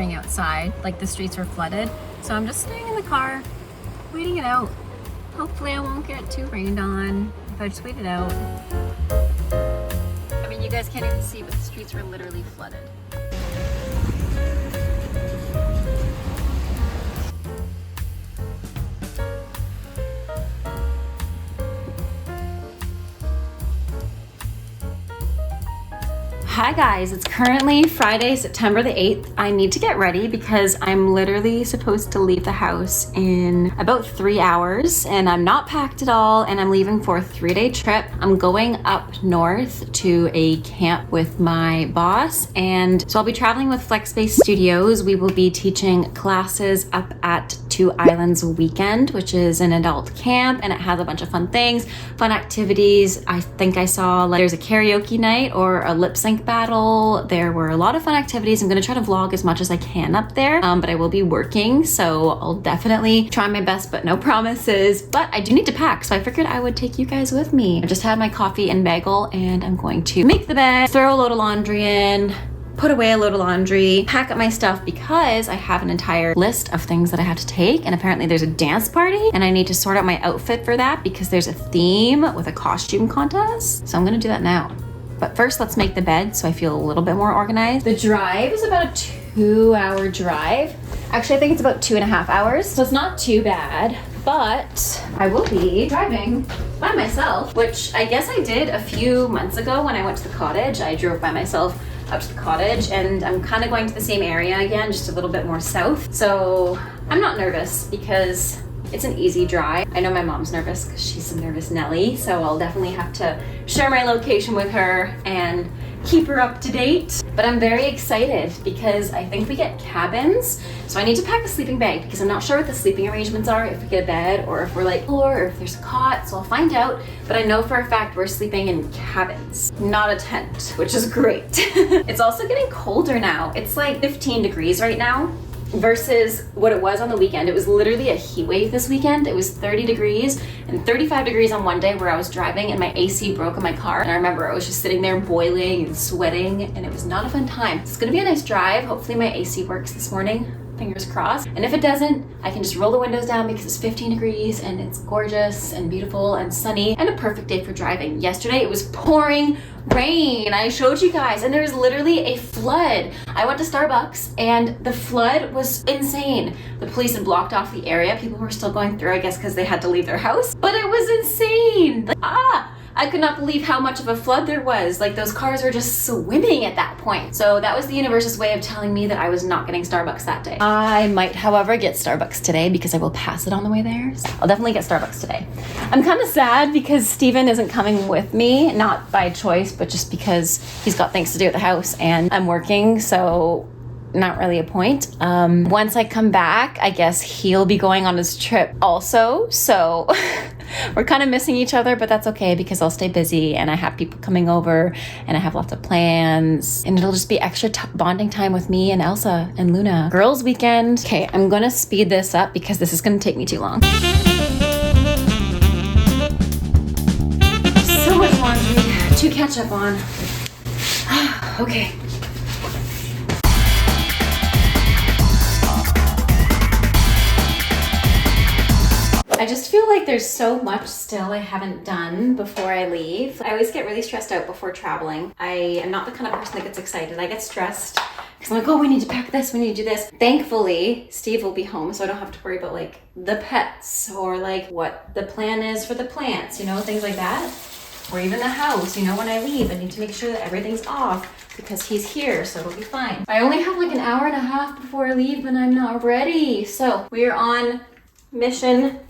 pouring outside, like the streets were flooded. So I'm just staying in the car, waiting it out. Hopefully I won't get too rained on if I just wait it out. I mean, you guys can't even see, but the streets were literally flooded. Hi guys, it's currently Friday, September the 8th. I need to get ready because I'm literally supposed to leave the house in about 3 hours and I'm not packed at all and I'm leaving for a 3-day trip. I'm going up north to a camp with my boss, and so I'll be traveling with Flex Space Studios. We will be teaching classes up at Two Islands Weekend, which is an adult camp, and it has a bunch of fun things, fun activities. I think I saw like there's a karaoke night or a lip sync battle. There were a lot of fun activities. I'm gonna try to vlog as much as I can up there, but I will be working, so I'll definitely try my best, but no promises. But I do need to pack, so I figured I would take you guys with me. I just had my coffee and bagel, and I'm going to make the bed, throw a load of laundry in, put away a load of laundry, pack up my stuff because I have an entire list of things that I have to take, and apparently there's a dance party and I need to sort out my outfit for that because there's a theme with a costume contest. So I'm gonna do that now. But first, let's make the bed so I feel a little bit more organized. The drive is about a 2-hour drive. Actually, I think it's about 2.5 hours, so it's not too bad. But I will be driving by myself, which I guess I did a few months ago when I went to the cottage. I drove by myself up to the cottage, and I'm kind of going to the same area again, just a little bit more south. So I'm not nervous because it's an easy drive. I know my mom's nervous because she's a nervous Nelly, so I'll definitely have to share my location with her and keep her up to date. But I'm very excited because I think we get cabins. So I need to pack a sleeping bag because I'm not sure what the sleeping arrangements are, if we get a bed or if we're like floor or if there's a cot. So I'll find out. But I know for a fact we're sleeping in cabins, not a tent, which is great. It's also getting colder now. It's like 15 degrees right now versus what it was on the weekend. It was literally a heat wave this weekend. It was 30 degrees and 35 degrees on one day where I was driving and my AC broke in my car. And I remember I was just sitting there boiling and sweating, and it was not a fun time. It's gonna be a nice drive. Hopefully my AC works this morning. Fingers crossed. And if it doesn't, I can just roll the windows down because it's 15 degrees and it's gorgeous and beautiful and sunny and a perfect day for driving. Yesterday it was pouring rain. I showed you guys, and there was literally a flood. I went to Starbucks and the flood was insane. The police had blocked off the area. People were still going through, I guess because they had to leave their house, but it was insane. Like, I could not believe how much of a flood there was. Like, those cars were just swimming at that point. So that was the universe's way of telling me that I was not getting Starbucks that day. I might, however, get Starbucks today because I will pass it on the way there. So I'll definitely get Starbucks today. I'm kind of sad because Steven isn't coming with me, not by choice, but just because he's got things to do at the house and I'm working, so not really a point. Once I come back, I guess he'll be going on his trip also, so we're kind of missing each other, but that's okay because I'll stay busy and I have people coming over and I have lots of plans, and it'll just be extra bonding time with me and Elsa and Luna. Girls' weekend. Okay, I'm gonna speed this up because this is gonna take me too long. So much laundry to catch up on. Okay. I just feel like there's so much still I haven't done before I leave. I always get really stressed out before traveling. I am not the kind of person that gets excited. I get stressed because I'm like, oh, we need to pack this, we need to do this. Thankfully, Steve will be home, so I don't have to worry about like the pets or like what the plan is for the plants, you know, things like that. Or even the house, you know, when I leave, I need to make sure that everything's off because he's here, so it'll be fine. I only have like an hour and a half before I leave and I'm not ready. So we are on mission.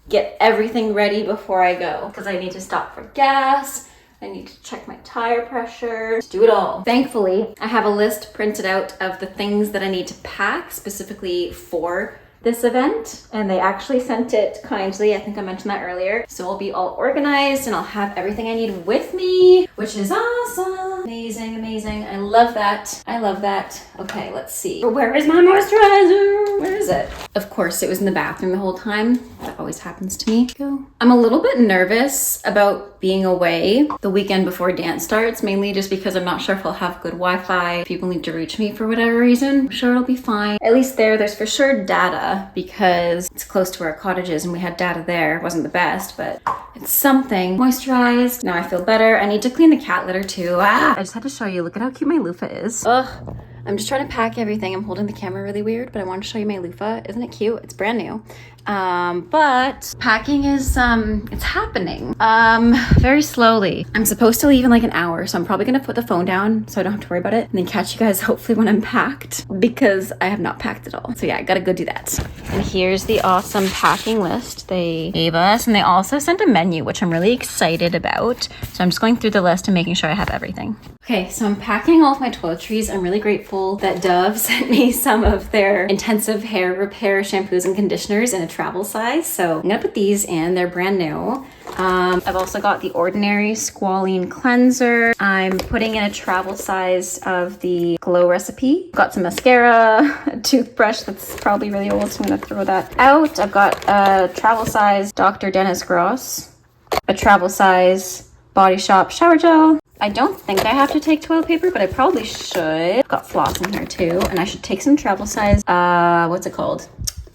Get everything ready before I go because I need to stop for gas. I need to check my tire pressure, do it all. Thankfully, I have a list printed out of the things that I need to pack specifically for this event, and they actually sent it kindly. I think I mentioned that earlier. So I'll be all organized and I'll have everything I need with me, which is awesome. Amazing, amazing. I love that. I love that. Okay, let's see. Where is my moisturizer? Where is it? Of course, it was in the bathroom the whole time. That always happens to me. Go. I'm a little bit nervous about being away the weekend before dance starts, mainly just because I'm not sure if I'll have good Wi-Fi. If people need to reach me for whatever reason, I'm sure it'll be fine. At least there's for sure data because it's close to our cottages and we had data there. It wasn't the best, but it's something. Moisturized. Now I feel better. I need to clean the cat litter too. I just had to show you. Look at how cute my loofah is. Ugh. I'm just trying to pack everything. I'm holding the camera really weird, but I wanted to show you my loofah. Isn't it cute? It's brand new. But packing is, it's happening, very slowly. I'm supposed to leave in like an hour, so I'm probably gonna put the phone down so I don't have to worry about it and then catch you guys hopefully when I'm packed because I have not packed at all. So yeah, I gotta go do that. And here's the awesome packing list they gave us. And they also sent a menu, which I'm really excited about. So I'm just going through the list and making sure I have everything. Okay, so I'm packing all of my toiletries. I'm really grateful that Dove sent me some of their intensive hair repair shampoos and conditioners in a travel size. So I'm gonna put these in, they're brand new. I've also got the Ordinary Squalene Cleanser. I'm putting in a travel size of the Glow Recipe. Got some mascara, a toothbrush that's probably really old, so I'm gonna throw that out. I've got a travel size Dr. Dennis Gross, a travel size Body Shop shower gel. I don't think I have to take toilet paper, but I probably should. I've got floss in here too, and I should take some travel size, what's it called?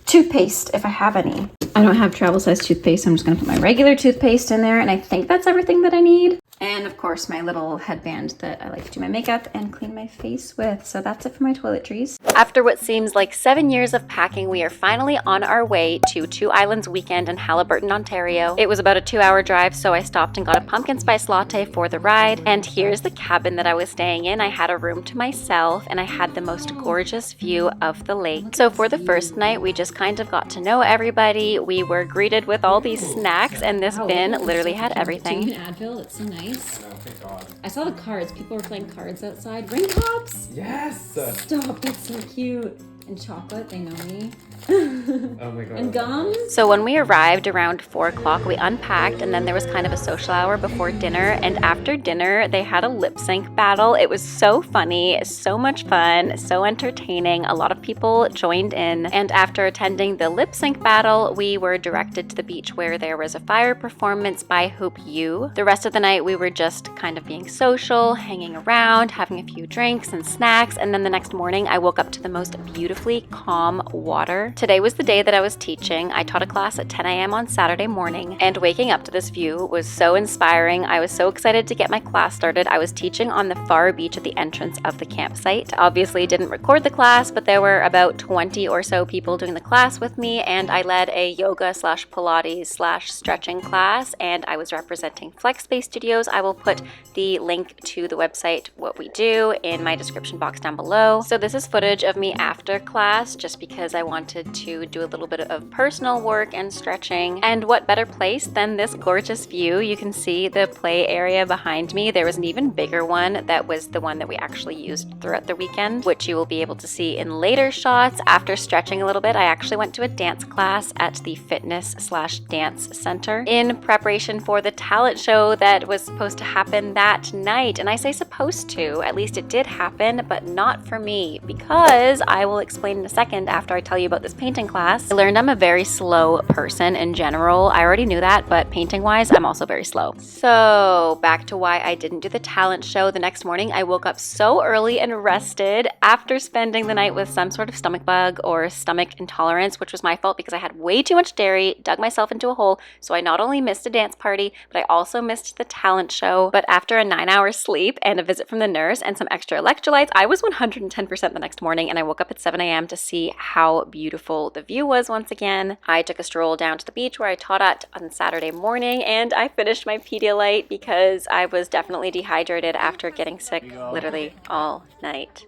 Toothpaste, if I have any. I don't have travel size toothpaste, so I'm just gonna put my regular toothpaste in there, and I think that's everything that I need. And of course, my little headband that I like to do my makeup and clean my face with. So that's it for my toiletries. After what seems like 7 years of packing, we are finally on our way to Two Islands Weekend in Haliburton, Ontario. It was about a 2-hour drive, so I stopped and got a pumpkin spice latte for the ride. And here's the cabin that I was staying in. I had a room to myself, and I had the most gorgeous view of the lake. So for the first night, we just kind of got to know everybody. We were greeted with all these snacks, and this bin literally had everything. Do you have an Advil? It's so nice. No, thank God. I saw the cards. People were playing cards outside. Ring pops! Yes! Stop, that's so cute. And chocolate, they know me. Oh my God. And gum. So when we arrived around 4 o'clock, we unpacked, and then there was kind of a social hour before dinner. And after dinner, they had a lip sync battle. It was so funny, so much fun, so entertaining. A lot of people joined in. And after attending the lip sync battle, we were directed to the beach where there was a fire performance by Hoop U. The rest of the night, we were just kind of being social, hanging around, having a few drinks and snacks. And then the next morning, I woke up to the most beautifully calm water. Today was the day that I was teaching. I taught a class at 10 a.m. on Saturday morning, and waking up to this view was so inspiring. I was so excited to get my class started. I was teaching on the far beach at the entrance of the campsite. Obviously didn't record the class, but there were about 20 or so people doing the class with me, and I led a yoga slash Pilates slash stretching class, and I was representing Flex Space Studios. I will put the link to the website, what we do, in my description box down below. So this is footage of me after class, just because I wanted to do a little bit of personal work and stretching. And what better place than this gorgeous view? You can see the play area behind me. There was an even bigger one that was the one that we actually used throughout the weekend, which you will be able to see in later shots. After stretching a little bit, I actually went to a dance class at the fitness slash dance center in preparation for the talent show that was supposed to happen that night. And I say supposed to, at least it did happen, but not for me, because I will explain in a second after I tell you about this painting class. I learned I'm a very slow person in general. I already knew that, but painting wise, I'm also very slow. So back to why I didn't do the talent show. The next morning, I woke up so early and rested after spending the night with some sort of stomach bug or stomach intolerance, which was my fault because I had way too much dairy, dug myself into a hole. So I not only missed a dance party, but I also missed the talent show. But after a 9-hour sleep and a visit from the nurse and some extra electrolytes, I was 110% the next morning, and I woke up at 7 a.m. to see how beautiful the view was once again. I took a stroll down to the beach where I taught at on Saturday morning, and I finished my Pedialyte because I was definitely dehydrated after getting sick literally all night.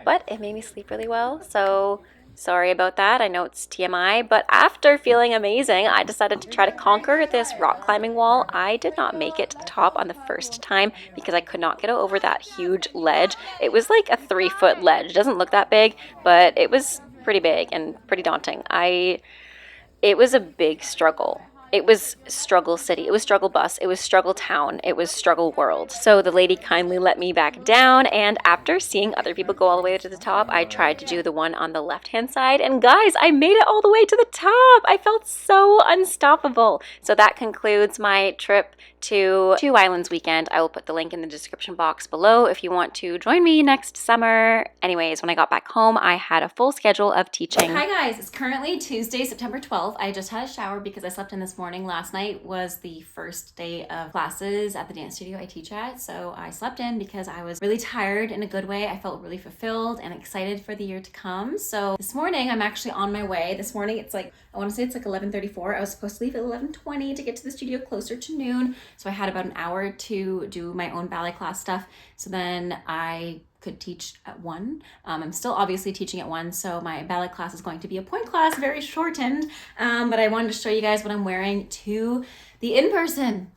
But it made me sleep really well, so sorry about that. I know it's TMI, but after feeling amazing, I decided to try to conquer this rock climbing wall. I did not make it to the top on the first time because I could not get over that huge ledge. It was like a 3-foot ledge. It doesn't look that big, but it was pretty big and pretty daunting. It was a big struggle. It was struggle city, it was struggle bus, it was struggle town, it was struggle world. So the lady kindly let me back down, and after seeing other people go all the way to the top, I tried to do the one on the left-hand side, and guys, I made it all the way to the top. I felt so unstoppable. So that concludes my trip to Two Islands weekend. I will put the link in the description box below if you want to join me next summer. Anyways, when I got back home, I had a full schedule of teaching. Hi guys, it's currently Tuesday, September 12th. I just had a shower because I slept in this morning. Last night was the first day of classes at the dance studio I teach at, so I slept in because I was really tired in a good way. I felt really fulfilled and excited for the year to come. So this morning, I'm actually on my way. This morning, it's like, I want to say it's like 11:34. I was supposed to leave at 11:20 to get to the studio closer to noon. So I had about an hour to do my own ballet class stuff. So then I could teach at 1. I'm still obviously teaching at 1, so my ballet class is going to be a pointe class, very shortened. But I wanted to show you guys what I'm wearing to the in-person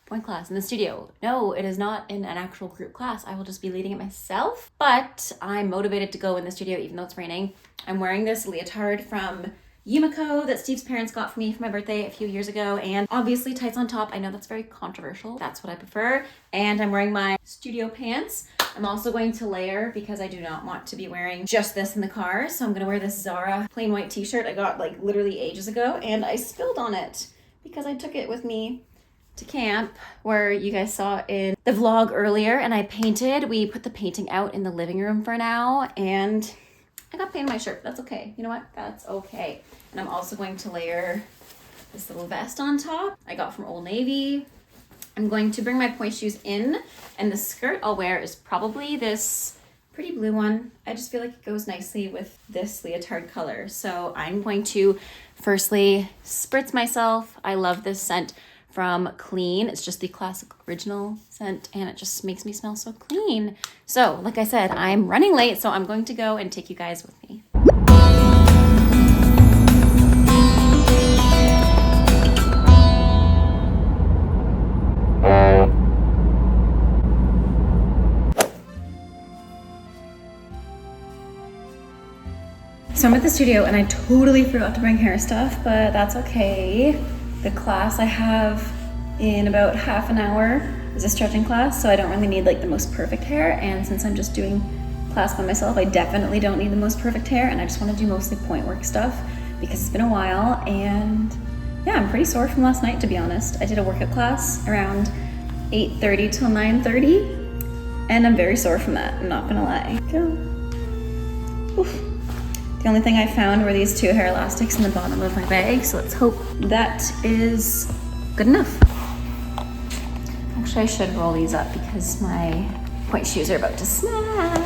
pointe class in the studio. No, it is not in an actual group class. I will just be leading it myself, but I'm motivated to go in the studio even though it's raining. I'm wearing this leotard from Yumiko that Steve's parents got for me for my birthday a few years ago, and obviously tights on top. I know that's very controversial. That's what I prefer. And I'm wearing my studio pants. I'm also going to layer because I do not want to be wearing just this in the car. So I'm gonna wear this Zara plain white t-shirt I got like literally ages ago, and I spilled on it because I took it with me to camp where you guys saw in the vlog earlier, and I painted. We put the painting out in the living room for now, and I got paint on my shirt. That's okay. You know what? That's okay. And I'm also going to layer this little vest on top I got from Old Navy. I'm going to bring my pointe shoes in, and the skirt I'll wear is probably this pretty blue one. I just feel like it goes nicely with this leotard color. So I'm going to firstly spritz myself. I love this scent from Clean. It's just the classic original scent, and it just makes me smell so clean. So like I said, I'm running late, so I'm going to go and take you guys with me. So I'm at the studio and I totally forgot to bring hair stuff, but that's okay. The class I have in about half an hour is a stretching class, so I don't really need like the most perfect hair. And since I'm just doing class by myself, I definitely don't need the most perfect hair, and I just want to do mostly point work stuff because it's been a while. And yeah, I'm pretty sore from last night, to be honest. I did a workout class around 8:30 till 9:30, and I'm very sore from that, I'm not gonna lie. Oof. The only thing I found were these 2 hair elastics in the bottom of my bag, so let's hope that is good enough. Actually, I should roll these up because my pointe shoes are about to snap.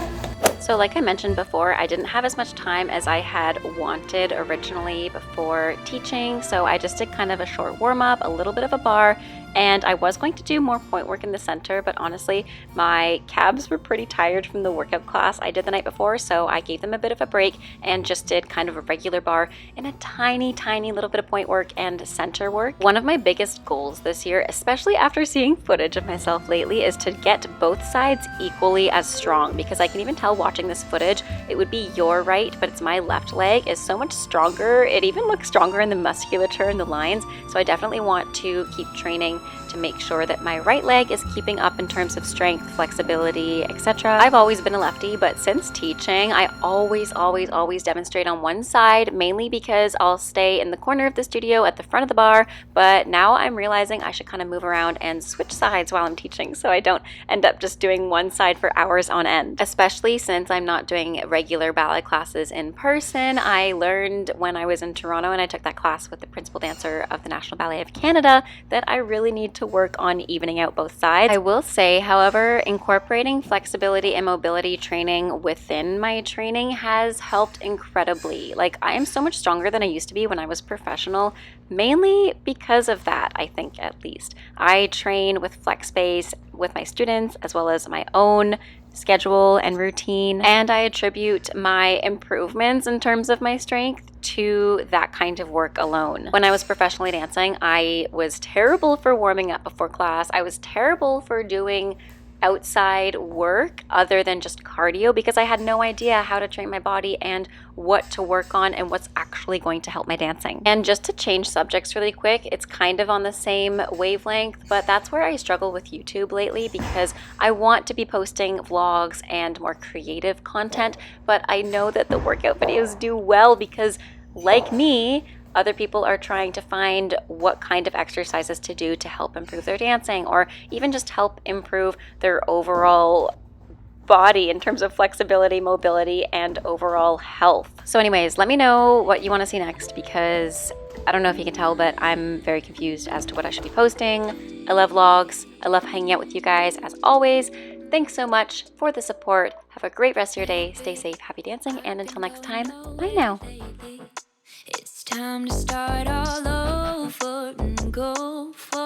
So like I mentioned before, I didn't have as much time as I had wanted originally before teaching, so I just did kind of a short warm-up, a little bit of a bar, and I was going to do more point work in the center, but honestly, my calves were pretty tired from the workout class I did the night before, so I gave them a bit of a break and just did kind of a regular bar and a tiny little bit of point work and center work. One of my biggest goals this year, especially after seeing footage of myself lately, is to get both sides equally as strong, because I can even tell watching this footage, it would be your right, but it's my left leg is so much stronger. It even looks stronger in the musculature and the lines, so I definitely want to keep training to make sure that my right leg is keeping up in terms of strength, flexibility, etc. I've always been a lefty, but since teaching, I always demonstrate on one side, mainly because I'll stay in the corner of the studio at the front of the bar, but now I'm realizing I should kind of move around and switch sides while I'm teaching so I don't end up just doing one side for hours on end. Especially since I'm not doing regular ballet classes in person. I learned when I was in Toronto and I took that class with the principal dancer of the National Ballet of Canada that I really need to work on evening out both sides. I will say, however, incorporating flexibility and mobility training within my training has helped incredibly. Like, I am so much stronger than I used to be when I was professional, mainly because of that, I think, at least. I train with FlexSpace with my students as well as my own schedule and routine, and I attribute my improvements in terms of my strength to that kind of work alone. When I was professionally dancing, I was terrible for warming up before class. I was terrible for doing outside work other than just cardio because I had no idea how to train my body and what to work on and what's actually going to help my dancing. And just to change subjects really quick, it's kind of on the same wavelength, but that's where I struggle with YouTube lately because I want to be posting vlogs and more creative content, but I know that the workout videos do well because, like me, other people are trying to find what kind of exercises to do to help improve their dancing or even just help improve their overall body in terms of flexibility, mobility, and overall health. So anyways, let me know what you want to see next because I don't know if you can tell, but I'm very confused as to what I should be posting. I love vlogs. I love hanging out with you guys as always. Thanks so much for the support. Have a great rest of your day. Stay safe, happy dancing, and until next time, bye now. It's time to start all over and go for